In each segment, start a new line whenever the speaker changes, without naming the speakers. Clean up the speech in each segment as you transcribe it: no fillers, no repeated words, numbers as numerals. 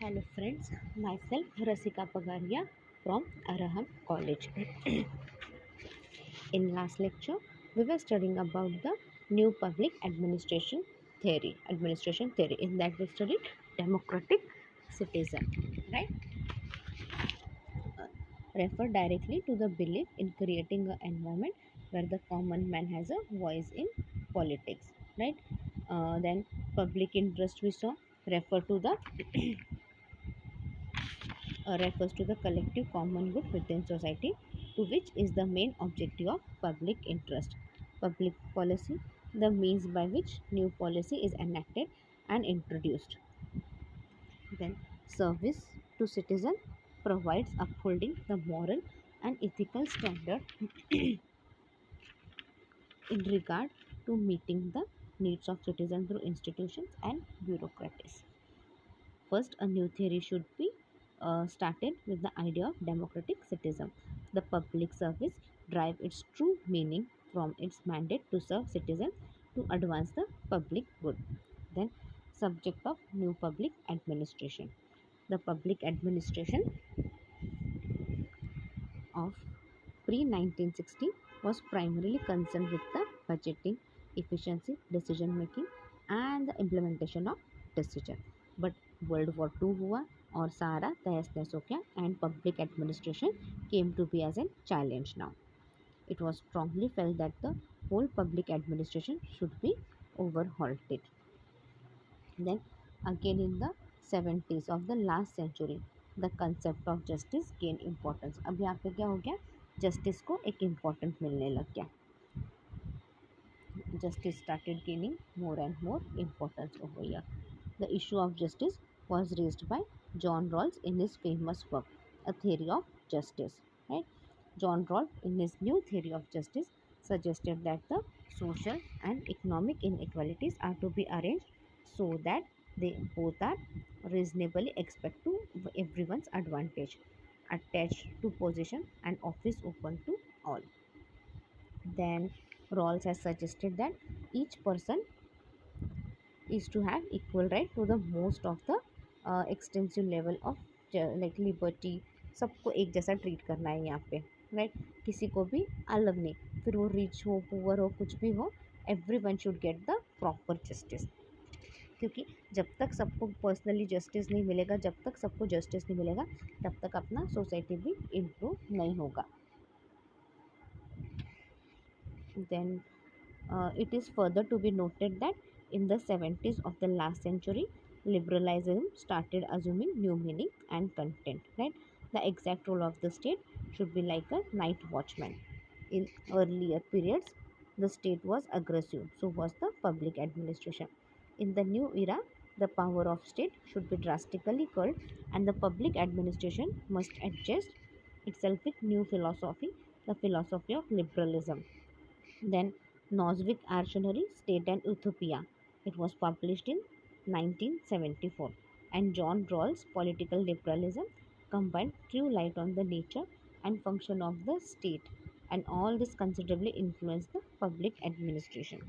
Hello friends, myself Rasika Pagaria from Araham College. In last lecture, we were studying about the new public administration theory. In that we studied democratic citizen, right? Refer directly to the belief in creating an environment where the common man has a voice in politics, right? Then public interest we saw refer to the refers to the collective common good within society, to which is the main objective of public interest. Public policy, the means by which new policy is enacted and introduced. Then, service to citizen provides upholding the moral and ethical standard in regard to meeting the needs of citizens through institutions and bureaucracies. First, a new theory should be started with the idea of democratic citizen. The public service drive its true meaning from its mandate to serve citizens to advance the public good. Then, subject of new public administration. The public administration of pre 1960 was primarily concerned with the budgeting, efficiency, decision making, and the implementation of decision. But World War II हुआ और सारा तहस नहस हो गया and public administration came to be as a challenge now. It was strongly felt that the whole public administration should be overhauled. Then again in the 70s of the last century, the concept of justice gained importance. अब यहाँ पे क्या हो गया, justice को एक important मिलने लग गया. Justice started gaining more and more importance over here. The issue of justice was raised by John Rawls in his famous work, A Theory of Justice. Right? John Rawls, in his new theory of justice, suggested that the social and economic inequalities are to be arranged so that they both are reasonably expect to everyone's advantage, attached to position and office open to all. Then Rawls has suggested that each person is to have equal right to the most of the extensive level of like liberty. सबको एक जैसा treat करना है यहाँ पे, right? किसी को भी अलग नहीं, फिर वो रिच हो पुअर हो कुछ भी हो, every one should get the proper justice. क्योंकि जब तक सबको पर्सनली जस्टिस नहीं मिलेगा, जब तक सबको जस्टिस नहीं मिलेगा, तब तक अपना सोसाइटी भी इम्प्रूव नहीं होगा. Then it is further to be noted that in the 70s of the last century, liberalism started assuming new meaning and content. Right? The exact role of the state should be like a night watchman. In earlier periods, the state was aggressive, so was the public administration. In the new era, the power of state should be drastically curbed, and the public administration must adjust itself with new philosophy, the philosophy of liberalism. Then Noswick Dictionary, State and Utopia. It was published in 1974. And John Rawls' Political Liberalism combined true light on the nature and function of the state. And all this considerably influenced the public administration.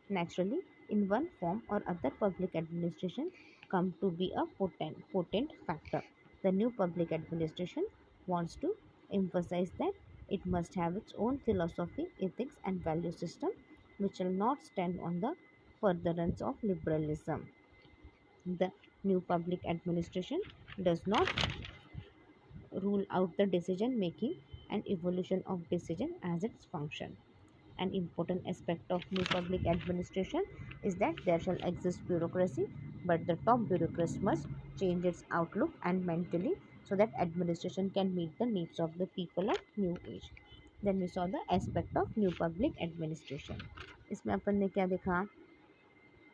Naturally, in one form or other, public administration come to be a potent factor. The new public administration wants to emphasize that it must have its own philosophy, ethics, and value system, which will not stand on the furtherance of liberalism. The new public administration does not rule out the decision making and evolution of decision as its function. An important aspect of new public administration is that there shall exist bureaucracy, but the top bureaucrat must change its outlook and mentally so that administration can meet the needs of the people of new age. Then we saw the aspect of new public administration. इसमें अपन ने क्या देखा,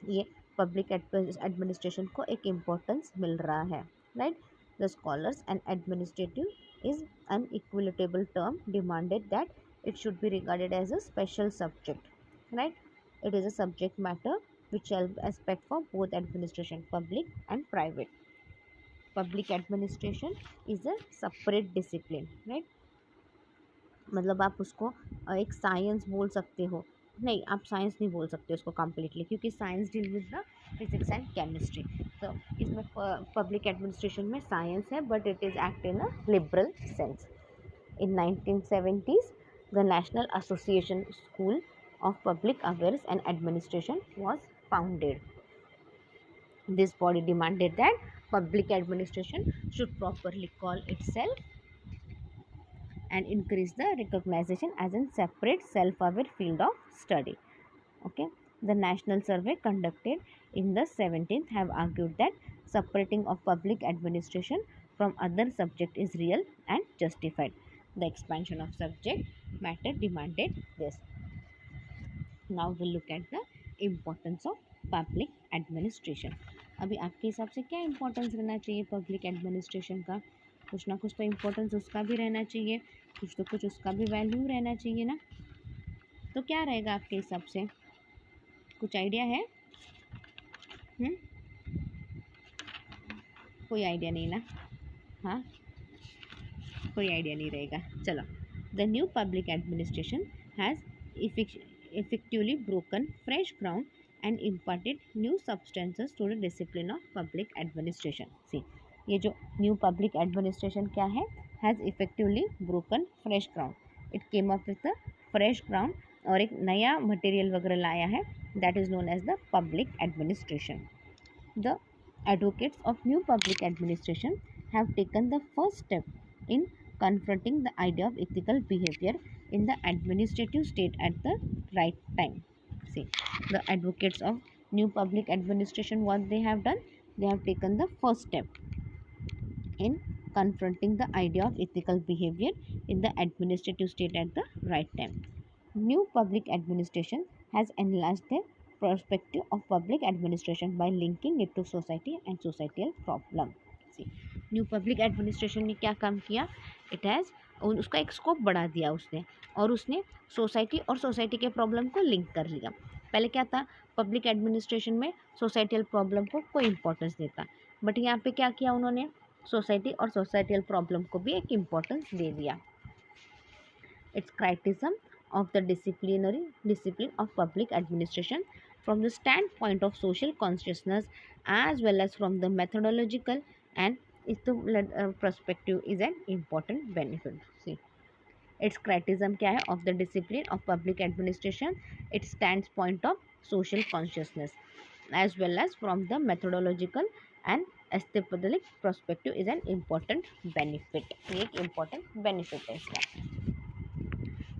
ये public administration को एक importance मिल रहा है, right? The scholars and administrative is an equitable term demanded that it should be regarded as a special subject, right? It is a subject matter which shall be aspect for both administration, public and private. Public administration is a separate discipline, right? मतलब आप उसको एक science बोल सकते हो नहीं, आप science नहीं बोल सकते उसको कम्प्लीटली, क्योंकि science deal with the physics and chemistry. तो इसमें पब्लिक एडमिनिस्ट्रेशन में साइंस है, but it is act in a liberal sense. In 1970s, the National Association School of Public Affairs and Administration was founded. This body demanded that public administration should properly call itself and increase the recognition as a separate self-aware field of study. Okay, the national survey conducted in the 17th have argued that separating of public administration from other subject is real and justified. The expansion of subject matter demanded this. Now we'll look at the importance of public administration. अभी आपके हिसाब से क्या importance रहना चाहिए public administration का? कुछ ना कुछ तो इम्पोर्टेंस उसका भी रहना चाहिए, कुछ तो कुछ उसका भी वैल्यू रहना चाहिए ना। तो क्या रहेगा आपके हिसाब से, कुछ आइडिया है? कोई आइडिया नहीं ना? हाँ, कोई आइडिया नहीं रहेगा। चलो, the new public administration has effectively broken fresh ground and imparted new substances to the discipline of public administration. See, ये जो new public administration क्या है, has effectively broken fresh ground. It came up with a fresh ground और एक नया material वगैरह लाया है, that is known as the public administration. The advocates of new public administration have taken the first step in confronting the idea of ethical behavior in the administrative state at the right time. See, the advocates of new public administration, what they have done, they have taken the first step in confronting the idea of ethical behavior in the administrative state at the right time. New public administration has enlarged the perspective of public administration by linking it to society and societal problem. See, new public administration ने क्या काम किया, it has उसका एक scope बढ़ा दिया उसने, और उसने सोसाइटी और सोसाइटी के प्रॉब्लम को लिंक कर लिया। पहले क्या था, पब्लिक एडमिनिस्ट्रेशन में सोसाइटल प्रॉब्लम को कोई इंपॉर्टेंस देता, बट यहाँ पे क्या किया उन्होंने, सोसाइटी और सोसाइटल प्रॉब्लम को भी एक इम्पोर्टेंस दे दिया। It's criticism of the discipline of public administration from the standpoint of social consciousness as well as from the methodological and perspective is an important benefit. See, its criticism क्या है, of the discipline of public administration, it stands point of social consciousness as well as from the methodological and aesthetic perspective is an important benefit. एक important benefit है इसका।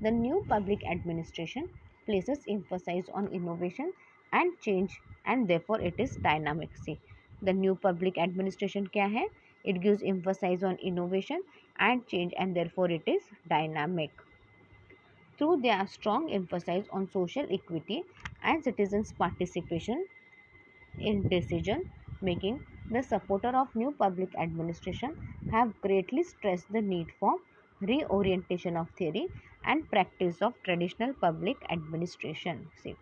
The new public administration places emphasis on innovation and change and therefore it is dynamic. See, the new public administration क्या है, it gives emphasis on innovation and change and therefore it is dynamic. Through their strong emphasis on social equity and citizens' participation in decision making, the supporter of new public administration have greatly stressed the need for reorientation of theory and practice of traditional public administration. See,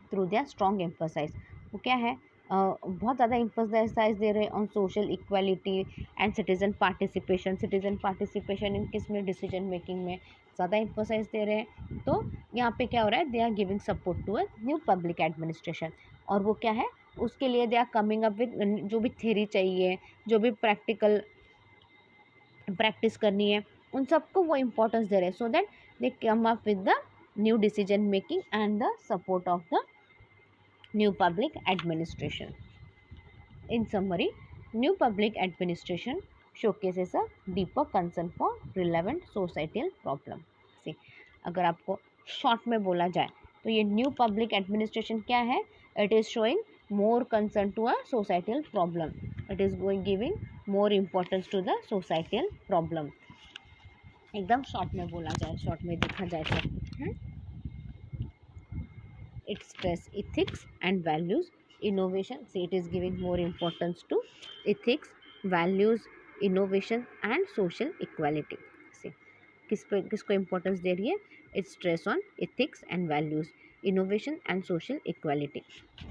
through their strong emphasis, वो क्या है, बहुत ज़्यादा emphasise दे रहे हैं on social equality and citizen participation in किस में, decision making में ज़्यादा एम्फसाइज दे रहे हैं। तो यहाँ पे क्या हो रहा है, they are giving support to a new public administration, और वो क्या है, उसके लिए they are coming up with जो भी थ्योरी चाहिए, जो भी प्रैक्टिकल प्रैक्टिस करनी है, उन सबको वो इम्पोर्टेंस दे रहे हैं, सो that they come up with the new decision making and the support of the new public administration. In summary, new public administration showcases a deeper concern for relevant societal problem. See, अगर आपको short में बोला जाए तो ये new public administration क्या है, it is showing more concern to a societal problem. It is giving more importance to the societal problem. एकदम शॉर्ट में बोला जाए, शॉर्ट में देखा जाए तो it stress ethics and values, innovation. See, it is giving more importance to ethics, values, innovation and social equality. See, किसको importance दे रही है, it stress on ethics and values, innovation and social equality.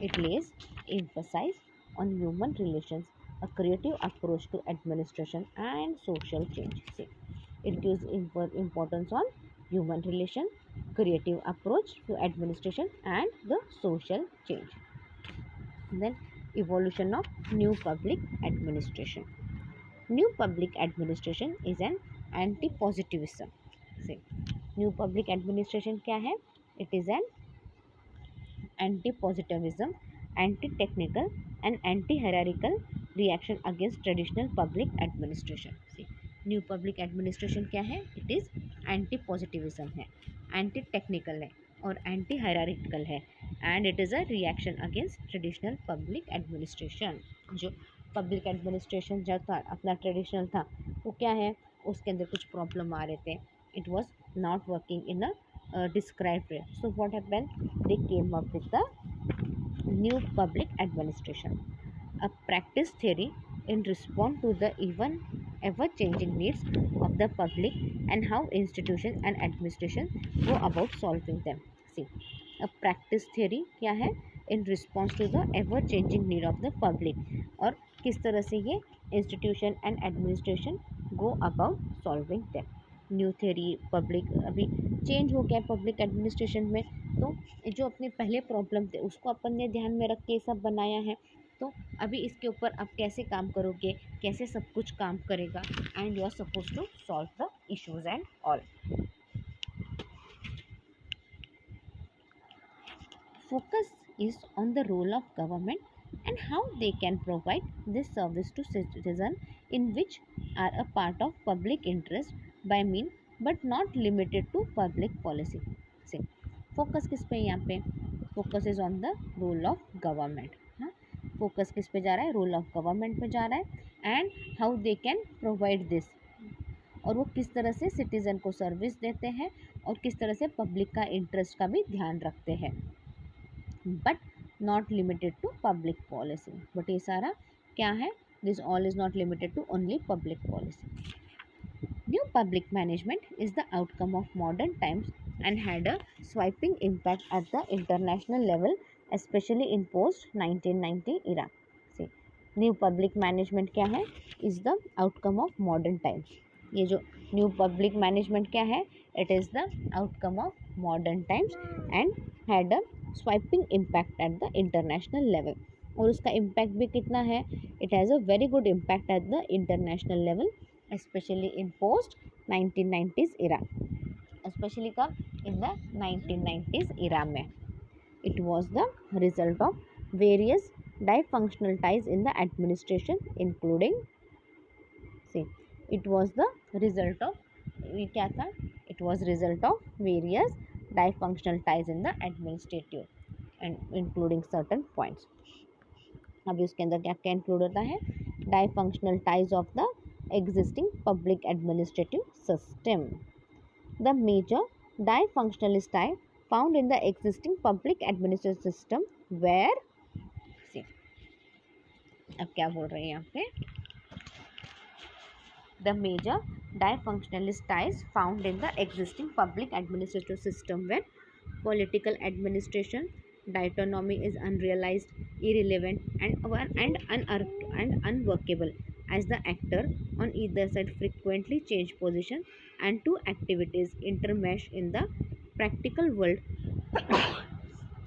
It lays emphasis on human relations, a creative approach to administration and social change. See, it gives importance on human relation, creative approach to administration and the social change. Then evolution of new public administration. New public administration is an anti-positivism. See, new public administration क्या है? It is an anti-positivism, anti-technical and anti-hierarchical reaction against traditional public administration. See, new public administration क्या है? It is anti positivism है, anti technical है और anti hierarchical है and it is a reaction against traditional public administration. जो public administration जो था अपना ट्रेडिशनल था वो क्या है, उसके अंदर कुछ प्रॉब्लम आ रहे थे. It was not working in a described way. So what happened, they came up with the new public administration, a practice theory in response to the even ever changing needs of the public and how institutions and administration go about solving them. See, a practice theory क्या है? In response to the ever changing need of the public, और किस तरह से ये institution and administration go about solving them. New theory public अभी change हो गया पब्लिक एडमिनिस्ट्रेशन में, तो जो अपने पहले प्रॉब्लम थे उसको अपन ने ध्यान में रख के सब बनाया है. तो अभी इसके ऊपर आप कैसे काम करोगे, कैसे सब कुछ काम करेगा, and you are suppose to solve the issues and all. Focus is on the role of government and how they can provide this service to citizen in which are a part of public interest by mean but not limited to public policy. See, focus किस पे यहाँ पे? Focus is on the role of government. हाँ, focus किस पे जा रहा है? रोल ऑफ गवर्नमेंट पे जा रहा है and how they can provide this, और वो किस तरह से सिटीज़न को सर्विस देते हैं और किस तरह से पब्लिक का इंटरेस्ट का भी ध्यान रखते हैं. But not limited to public policy. But ये सारा क्या है? This all is not limited to only public policy. New public management is the outcome of modern times and had a sweeping impact at the international level, especially in post-1990 era. See, new public management क्या है? Is the outcome of modern times. ये जो new public management क्या है? It is the outcome of modern times and had a sweeping impact at the international level. और उसका impact भी कितना है? It has a very good impact at the international level, especially in post-1990s era. Especially कब? In the 1990s era में. It was the result of various dysfunctional ties in the administration, including, see, it was the result of, ये क्या था? It was result of various dysfunctional ties in the administrative and including certain points. अभी उसके अंदर क्या क्या include होता है? dysfunctional ties of the existing public administrative system. The major dysfunctional tie found in the existing public administrative system were, see, अब क्या बोल रहे हैं यहाँ पे? The major dysfunctional ties found in the existing public administrative system were political administration, autonomy is unrealized, irrelevant, and unworkable, as the actor on either side frequently change position and two activities intermesh in the practical world.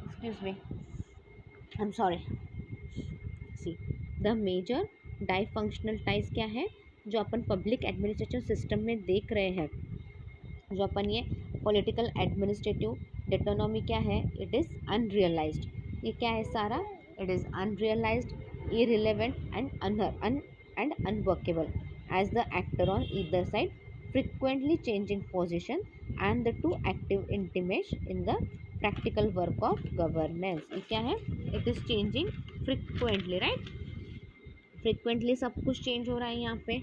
Excuse me, I'm sorry. See, the major dysfunctional ties क्या है? जो अपन public administrative system में देख रहे हैं, जो अपन ये political administrative autonomy क्या है? It is unrealized. ये क्या है सारा? It is unrealized, irrelevant and unworkable, as the actor on either side frequently changing position and the two active intimates in the practical work of governance. ये क्या है? It is changing frequently, right? frequently सब कुछ change हो रहा है यहाँ पे,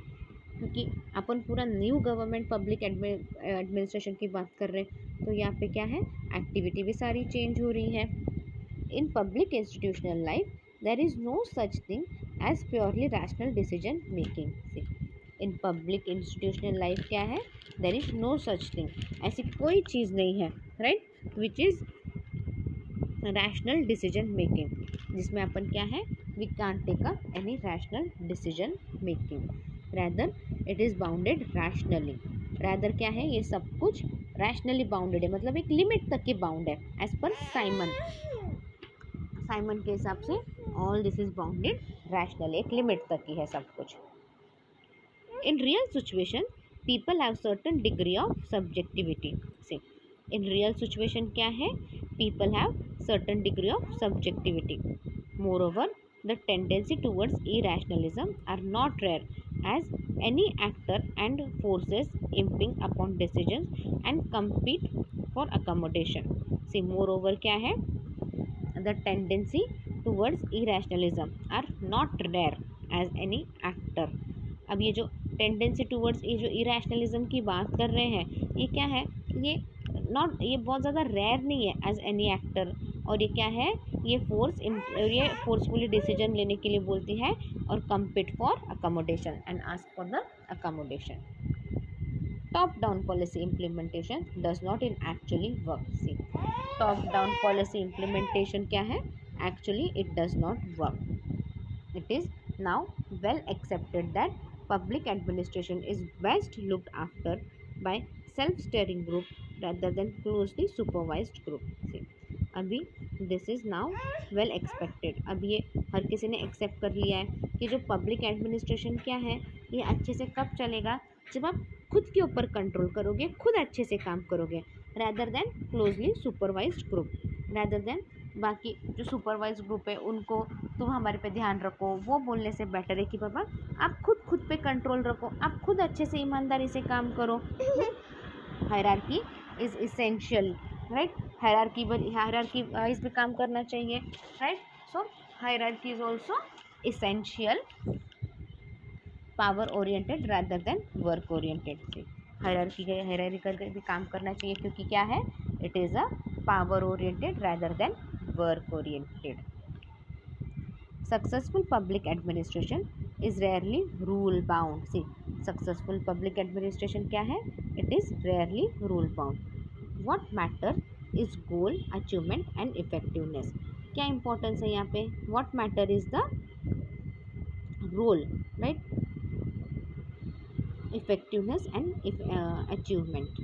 क्योंकि अपन पूरा न्यू गवर्नमेंट पब्लिक एडमिनिस्ट्रेशन की बात कर रहे हैं, तो यहाँ पे क्या है? एक्टिविटी भी सारी चेंज हो रही है. In public institutional life there is no such thing as purely rational decision making. In public institutional life क्या है? There is no such thing, ऐसी कोई चीज़ नहीं है, right, which is rational decision making, जिसमें अपन क्या है? We can't take a any rational decision making, rather it is bounded rationally. Rather क्या है? ये सब कुछ रैशनली बाउंडेड है, मतलब एक लिमिट तक के बाउंड है एज पर साइमन के हिसाब से all this is bounded rationally, एक लिमिट तक ही है सब कुछ। In real situation people have certain degree of subjectivity से, इन रियल सिचुएशन क्या है, people have certain degree of subjectivity. Moreover the tendency towards irrationalism are not rare as any actor and forces imping upon decisions and compete for accommodation। see moreover क्या है, the tendency towards irrationalism are not rare as any actor। अब ये जो tendency towards ये जो इरेशनलिज्म की बात कर रहे हैं, ये क्या है, ये बहुत ज़्यादा रेयर नहीं है एज एनी एक्टर। और ये क्या है, ये फोर्सफुली डिसीजन लेने के लिए बोलती है और compete for accommodation and ask for the accommodation. Top down policy implementation does not in actually work. See top down policy implementation क्या है, actually it does not work. It is now well accepted that public administration is best looked after by self-steering group rather than closely supervised group। See, अभी this is now well expected, अब ये हर किसी ने accept कर लिया है कि जो पब्लिक एडमिनिस्ट्रेशन क्या है, ये अच्छे से कब चलेगा, जब आप खुद के ऊपर कंट्रोल करोगे, खुद अच्छे से काम करोगे, rather than closely supervised group, rather than बाकी जो सुपरवाइज ग्रुप है उनको तुम हमारे पे ध्यान रखो, वो बोलने से बेटर है कि बाबा आप खुद पे कंट्रोल रखो, आप खुद अच्छे से ईमानदारी से काम करो। Hierarchy is essential, right, hierarchy wise भी काम करना चाहिए, right. So hierarchy is also essential, power oriented rather than work oriented. Hierarchical भी काम करना चाहिए क्योंकि क्या है, it is a power oriented rather than work oriented. Successful public administration is rarely rule bound. See successful public administration क्या है, it is rarely rule bound. What matter is goal achievement and effectiveness. क्या importance है यहाँ पे, what matter is the role, right, effectiveness and achievement।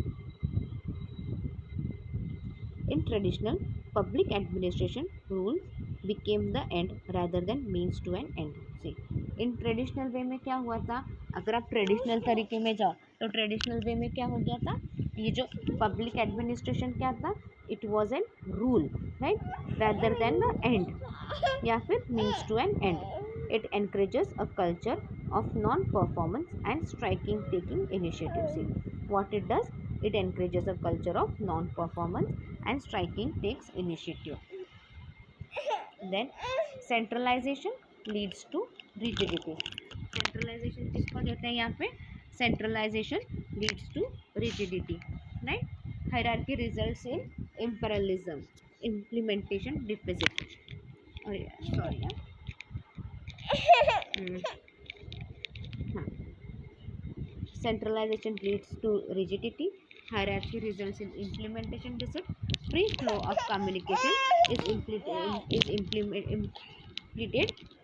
In traditional public administration, rules became the end rather than means to an end। See, in traditional way में क्या हुआ था, अगर आप ट्रेडिशनल तरीके में जाओ तो ट्रेडिशनल वे में क्या हो गया था, ये जो पब्लिक एडमिनिस्ट्रेशन क्या था, it was an rule, right, rather than the end या फिर means to an end। It encourages a culture of non-performance and striking taking initiative। See, what it does, it encourages a culture of non-performance and striking takes initiative। Then centralization leads to rigidity। centralization किसको कहते हैं यहाँ पे, centralization leads to rigidity, right। hierarchy results in imperialism, implementation deficit। sorry Centralization leads to rigidity, hierarchy results in implementation deficit, free flow of communication is implemented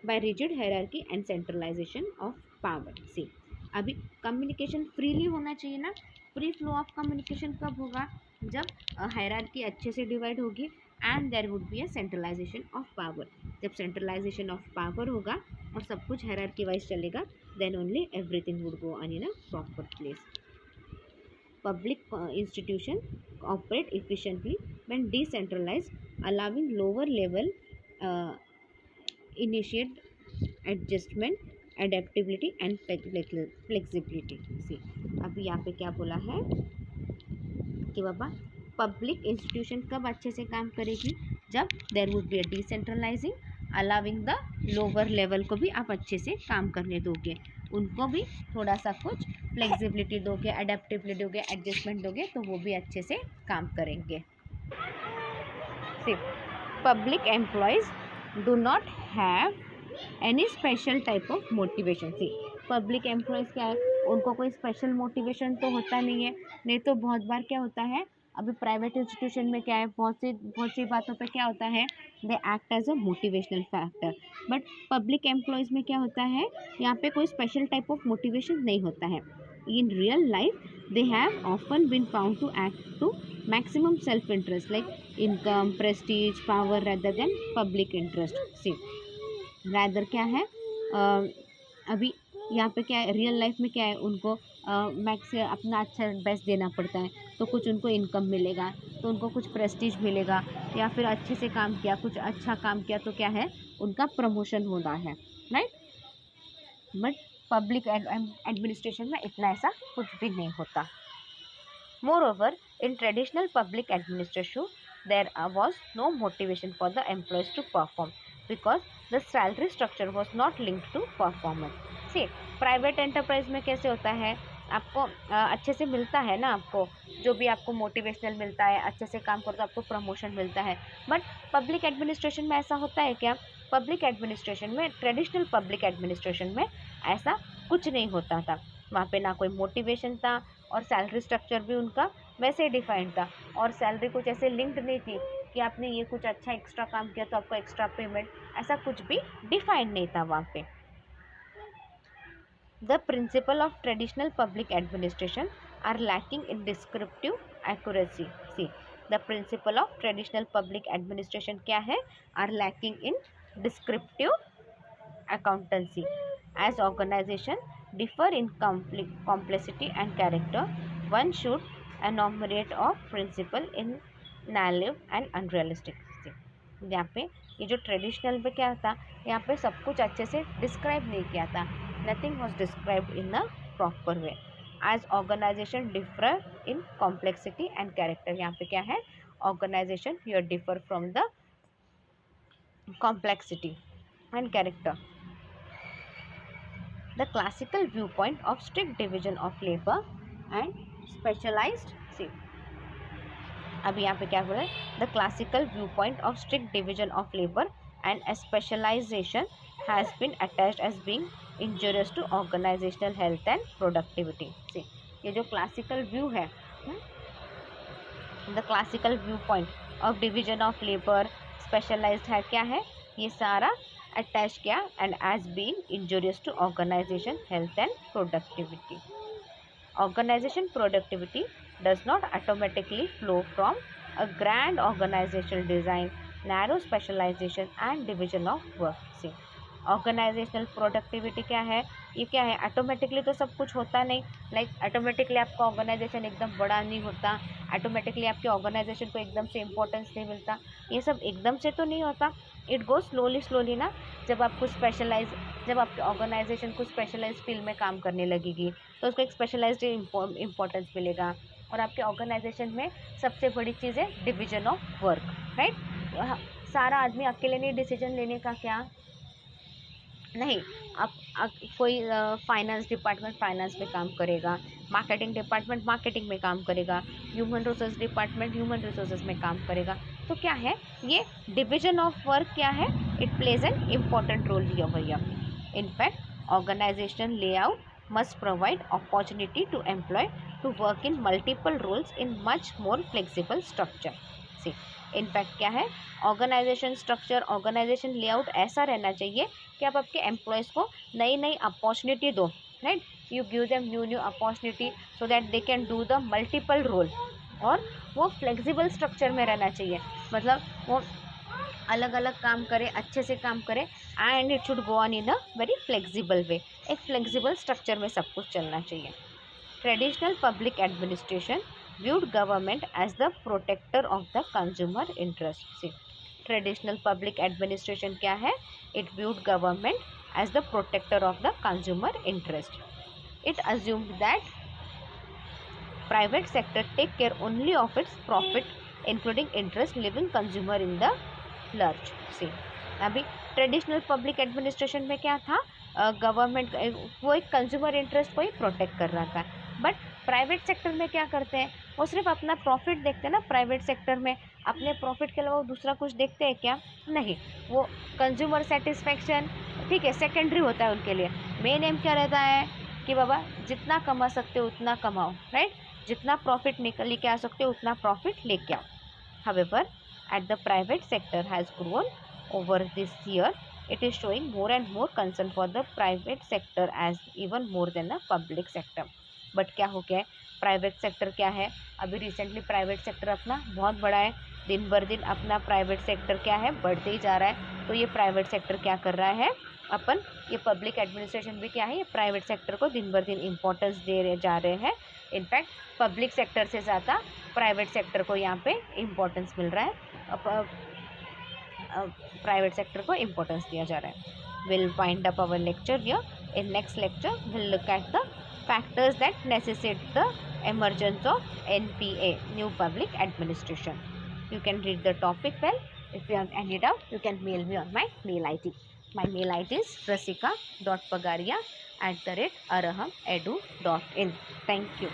by rigid hierarchy and centralization of power। See, अभी communication freely होना चाहिए ना, free flow of communication कब होगा, जब hierarchy अच्छे से divide होगी and there would be a centralization of power. जब सेंट्रलाइजेशन ऑफ पावर होगा और सब कुछ हायरार्की वाइज चलेगा, then only everything would go on in a proper place। Public institutions operate efficiently when decentralized, allowing lower level initiate adjustment, adaptability and flexibility। See, अभी यहाँ पे क्या बोला है कि बाबा पब्लिक इंस्टीट्यूशन कब अच्छे से काम करेगी, जब there would be a decentralizing, allowing the lower level को भी आप अच्छे से काम करने दोगे, उनको भी थोड़ा सा कुछ फ्लेक्सिबिलिटी दोगे, अडेप्टेबिलिटी दोगे, एडजस्टमेंट दोगे, तो वो भी अच्छे से काम करेंगे। सिर्फ public employees do not have any special type of motivation. See public employees क्या है, उनको कोई स्पेशल मोटिवेशन तो होता नहीं है, नहीं तो बहुत बार क्या होता है, अभी प्राइवेट इंस्टीट्यूशन में क्या है, बहुत सी बातों पे क्या होता है, they act as a motivational factor, but public employees में क्या होता है, यहाँ पे कोई स्पेशल टाइप ऑफ मोटिवेशन नहीं होता है। in real life they have often been found to act to maximum self interest like income, prestige, power rather than public interest. See, rather क्या है अभी यहाँ पे क्या है, रियल लाइफ में क्या है, उनको मैक्स अपना अच्छा बेस्ट देना पड़ता है, तो कुछ उनको इनकम मिलेगा, तो उनको कुछ प्रेस्टीज मिलेगा, या फिर अच्छे से काम किया, कुछ अच्छा काम किया तो क्या है, उनका प्रमोशन होना है, राइट। बट पब्लिक एडमिनिस्ट्रेशन में इतना ऐसा कुछ भी नहीं होता। Moreover, in traditional public administration, there was no motivation for the employees to perform because the salary structure was not linked to performance. See, private enterprise में कैसे होता है, आपको अच्छे से मिलता है ना, आपको जो भी आपको मोटिवेशनल मिलता है, अच्छे से काम करो तो आपको प्रमोशन मिलता है। बट पब्लिक एडमिनिस्ट्रेशन में ऐसा होता है क्या? पब्लिक एडमिनिस्ट्रेशन में, ट्रेडिशनल पब्लिक एडमिनिस्ट्रेशन में ऐसा कुछ नहीं होता था। वहाँ पे ना कोई मोटिवेशन था और सैलरी स्ट्रक्चर भी उनका वैसे डिफाइंड था, और सैलरी कुछ ऐसे लिंक्ड नहीं थी कि आपने ये कुछ अच्छा एक्स्ट्रा काम किया तो आपको एक्स्ट्रा पेमेंट, ऐसा कुछ भी डिफाइंड नहीं था वहाँ पे। The principle of traditional public administration are lacking in descriptive accuracy. See, the principle of traditional public administration क्या है? Are lacking in descriptive accountancy as organization differ in complexity and character. One should enumerate of principle in naive and unrealistic. यहाँ पे ये जो traditional पे क्या था, यहाँ पे सब कुछ अच्छे से डिस्क्राइब नहीं किया था, nothing was described in a proper way. As organization differ in complexity and character, यहाँ पे क्या है, organization here differ from the complexity and character. The classical viewpoint of strict division of labor and specialized, see, अभी यहाँ पे क्या बोला है, the classical viewpoint of strict division of labor and a specialization has been attached as being injurious to organizational health and productivity. See, ये जो classical view है, the classical viewpoint of division of labor, specialized है, क्या है, ये सारा attach किया and as being injurious to organization health and productivity. Organization productivity does not automatically flow from a grand organizational design, narrow specialization and division of work. See, organizational productivity क्या है, ये क्या है, ऑटोमेटिकली तो सब कुछ होता नहीं, लाइक ऑटोमेटिकली आपका ऑर्गेनाइजेशन एकदम बड़ा नहीं होता, ऑटोमेटिकली आपके ऑर्गेनाइजेशन को एकदम से इम्पोर्टेंस नहीं मिलता, ये सब एकदम से तो नहीं होता, इट गोज स्लोली ना। जब आप कुछ स्पेशलाइज, जब आपके ऑर्गेनाइजेशन कुछ स्पेशलाइज फील्ड में काम करने लगेगी तो उसको एक स्पेशलाइज्ड इम्पोर्टेंस मिलेगा, और आपके ऑर्गेनाइजेशन में सबसे बड़ी चीज़ है डिवीजन ऑफ वर्क, राइट। सारा आदमी अकेले नहीं डिसीजन लेने का क्या नहीं, अब कोई फाइनेंस डिपार्टमेंट फाइनेंस में काम करेगा, मार्केटिंग डिपार्टमेंट मार्केटिंग में काम करेगा, human resource department human resources में काम करेगा, तो क्या है, ये डिवीजन ऑफ वर्क क्या है, it plays an important role here. In fact organization layout must provide opportunity to employ to work in multiple roles in much more flexible structure. See, in fact क्या है, ऑर्गेनाइजेशन स्ट्रक्चर, ऑर्गेनाइजेशन लेआउट ऐसा रहना चाहिए कि आप आपके एम्प्लॉयज़ को नई नई अपॉर्चुनिटी दो, right, you give them new opportunity so that they can do the multiple role, और वो फ्लेक्सिबल स्ट्रक्चर में रहना चाहिए, मतलब वो अलग अलग काम करे, अच्छे से काम करे, and it should go on in a very flexible way, एक फ्लेक्सिबल स्ट्रक्चर में सब कुछ चलना चाहिए. Traditional public administration viewed government as the protector of the consumer interest. See, traditional public administration क्या है, it viewed government as the protector of the consumer interest. It assumed that private sector take care only of its profit including interest, leaving consumer in the lurch. See, अभी traditional public administration में क्या था, government वो एक consumer interest को ही protect कर रहा था, बट प्राइवेट सेक्टर में क्या करते हैं, वो सिर्फ अपना प्रॉफिट देखते हैं ना, प्राइवेट सेक्टर में अपने प्रॉफिट के अलावा वो दूसरा कुछ देखते हैं क्या, नहीं, वो कंज्यूमर सेटिस्फेक्शन, ठीक है, सेकेंडरी होता है उनके लिए, मेन एम क्या रहता है कि बाबा जितना कमा सकते हो उतना कमाओ, राइट, जितना प्रॉफिट निकल लेके आ सकते हो उतना प्रॉफिट लेके आओ. However, at the private sector has grown over this year, it is showing more and more concern for the private sector as even more than the public sector. But क्या हो गया है, प्राइवेट सेक्टर क्या है, अभी recently private sector अपना बहुत बड़ा है, दिन बर दिन अपना प्राइवेट सेक्टर क्या है, बढ़ते ही जा रहा है। तो ये प्राइवेट सेक्टर क्या कर रहा है, अपन ये पब्लिक एडमिनिस्ट्रेशन भी क्या है, ये प्राइवेट सेक्टर को दिन बर दिन इम्पोर्टेंस दे रहे जा रहे हैं। इनफैक्ट पब्लिक सेक्टर से ज़्यादा प्राइवेट सेक्टर को यहाँ पे इम्पोर्टेंस मिल रहा है, प्राइवेट सेक्टर को इम्पोर्टेंस दिया जा रहा है। Will wind up our lecture here. In next lecture will look at the factors that necessitate the emergence of NPA, New Public Administration. You can read the topic well. If you have any doubt, you can mail me on my mail ID. My mail ID is rasika.pagaria@arahamedu.in. Thank you.